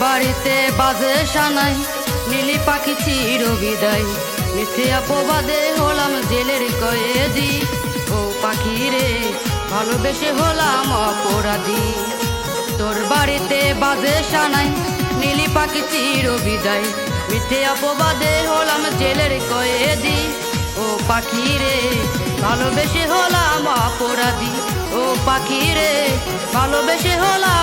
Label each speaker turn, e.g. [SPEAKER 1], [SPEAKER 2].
[SPEAKER 1] বাড়িতে বাজে সানাই নীলি পাখি চির বিদায় মিথ্যে অপবাদে হলাম জেলের কয়েদি ও পাখি রে ভালোবেসে হলাম অপরাধী তোর বাড়িতে বাজে সানাই নীলি পাখি চির বিদায় মিথ্যে অপবাদে হলাম জেলের কয়েদি ও পাখি রে ভালোবেসে হলাম অপরাধী ও পাখি রে ভালোবেসে হলাম